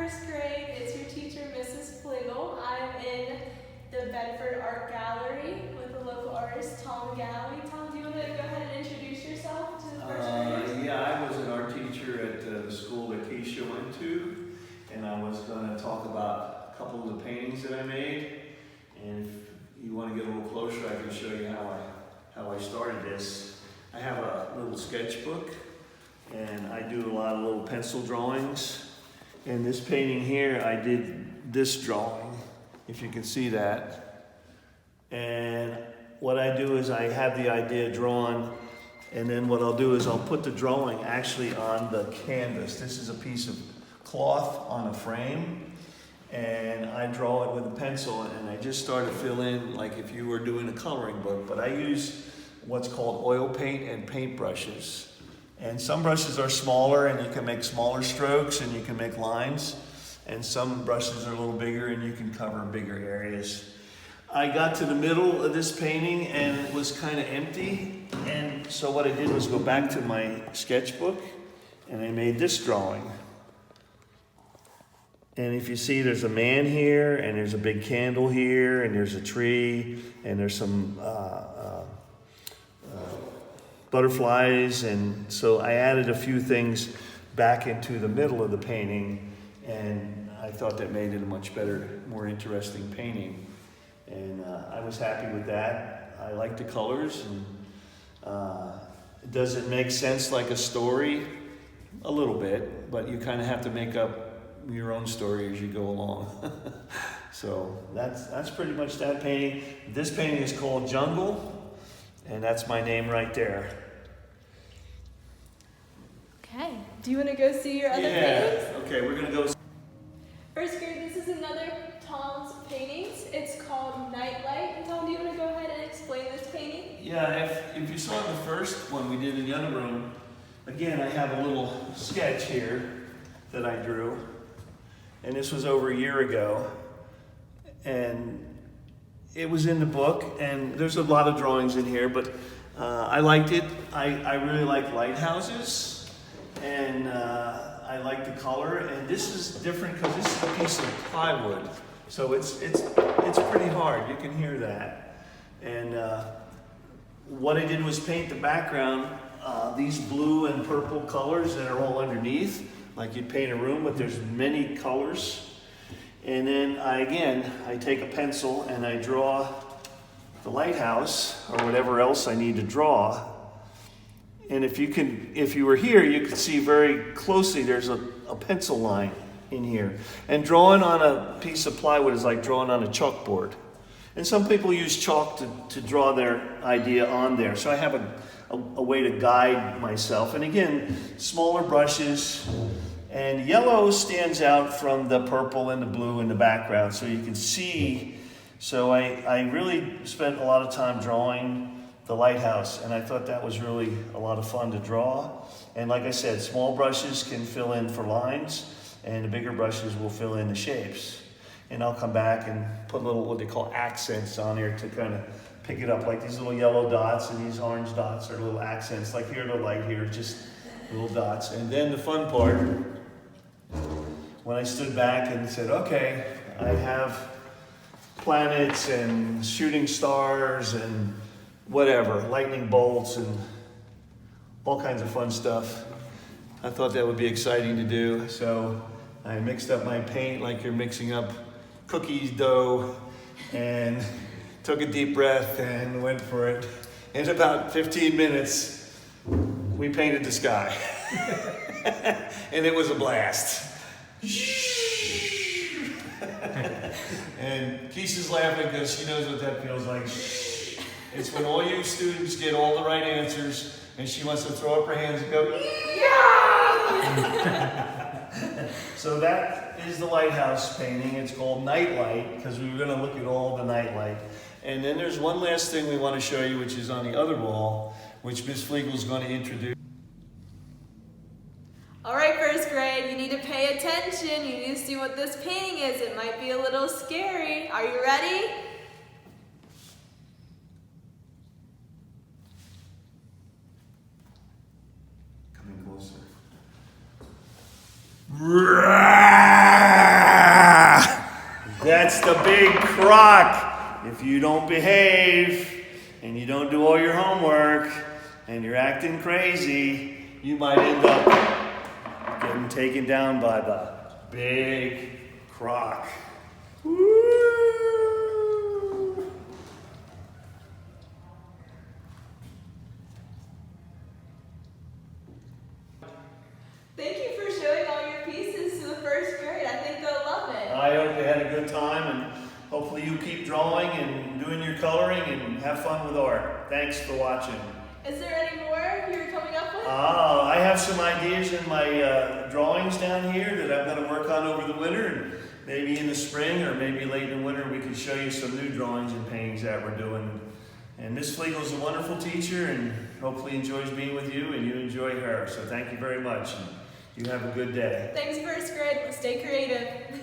first grade. It's your teacher, Mrs. Fligel. I'm in the Bedford Art Gallery with the local artist, Tom Galley. Tom, do you want to go ahead and introduce yourself to the first graders? Yeah, I was an art teacher at the school that Keisha went to, and I was going to talk about a couple of the paintings that I made. And if you want to get a little closer, I can show you how I started this. I have a little sketchbook, and I do a lot of little pencil drawings. And this painting here, I did this drawing, if you can see that. And what I do is I have the idea drawn, and then what I'll do is I'll put the drawing actually on the canvas. This is a piece of cloth on a frame, and I draw it with a pencil, and I just start to fill in like if you were doing a coloring book. But I use what's called oil paint and paint brushes. And some brushes are smaller and you can make smaller strokes and you can make lines. And some brushes are a little bigger and you can cover bigger areas. I got to the middle of this painting and it was kind of empty. And so what I did was go back to my sketchbook and I made this drawing. And if you see, there's a man here and there's a big candle here and there's a tree and there's some butterflies, and so I added a few things back into the middle of the painting, and I thought that made it a much better, more interesting painting. And I was happy with that. I like the colors, and does it make sense like a story? A little bit, but you kind of have to make up your own story as you go along. So that's pretty much that painting. This painting is called Jungle, and that's my name right there. Okay. Do you want to go see your other paintings? Okay, we're going to go. First grade, this is another Tom's paintings. It's called Nightlight. And Tom, do you want to go ahead and explain this painting? Yeah, if you saw the first one we did in the other room, again, I have a little sketch here that I drew. And this was over a year ago. And it was in the book, and there's a lot of drawings in here, but I liked it. I really like lighthouses. And I like the color, and this is different because this is a piece of plywood, so it's pretty hard. You can hear that. And what I did was paint the background these blue and purple colors that are all underneath, like you'd paint a room, but there's many colors. And then I take a pencil and I draw the lighthouse or whatever else I need to draw. And if you were here, you could see very closely there's a pencil line in here. And drawing on a piece of plywood is like drawing on a chalkboard. And some people use chalk to draw their idea on there. So I have a way to guide myself. And again, smaller brushes. And yellow stands out from the purple and the blue in the background so you can see. So I really spent a lot of time drawing the lighthouse, and I thought that was really a lot of fun to draw. And like I said, small brushes can fill in for lines, and the bigger brushes will fill in the shapes. And I'll come back and put little, what they call accents on here to kind of pick it up, like these little yellow dots and these orange dots are little accents, like here the light here, just little dots. And then the fun part, when I stood back and said, okay, I have planets and shooting stars and whatever, lightning bolts and all kinds of fun stuff. I thought that would be exciting to do, so I mixed up my paint like you're mixing up cookies dough and took a deep breath and went for it. In about 15 minutes, we painted the sky. And it was a blast. And Keisha's laughing because she knows what that feels like. It's when all you students get all the right answers and she wants to throw up her hands and go, yeah! So that is the lighthouse painting. It's called Nightlight because we were going to look at all the nightlight. And then there's one last thing we want to show you, which is on the other wall, which Miss Flegel is going to introduce. All right, first grade, you need to pay attention. You need to see what this painting is. It might be a little scary. Are you ready? Coming closer. That's the big crock. If you don't behave and you don't do all your homework and you're acting crazy, you might end up getting taken down by the big crock. Woo! Thank you for showing all your pieces to the first grade. I think they'll love it. I hope they had a good time, and hopefully you keep drawing and doing your coloring and have fun with art. Thanks for watching. Is there any more you're coming up with? I have some ideas in my drawings down here that I'm going to work on over the winter, and maybe in the spring or maybe late in the winter we can show you some new drawings and paintings that we're doing. And Miss Flegel's a wonderful teacher and hopefully enjoys being with you and you enjoy her. So thank you very much. And you have a good day. Thanks, first grade. Let's stay creative.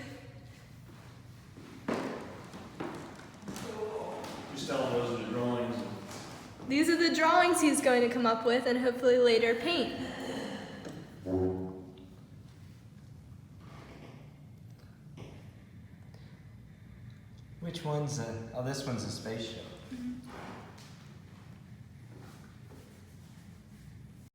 Just tell them those are the drawings. These are the drawings he's going to come up with and hopefully later paint. Which one's a, oh, this one's a spaceship.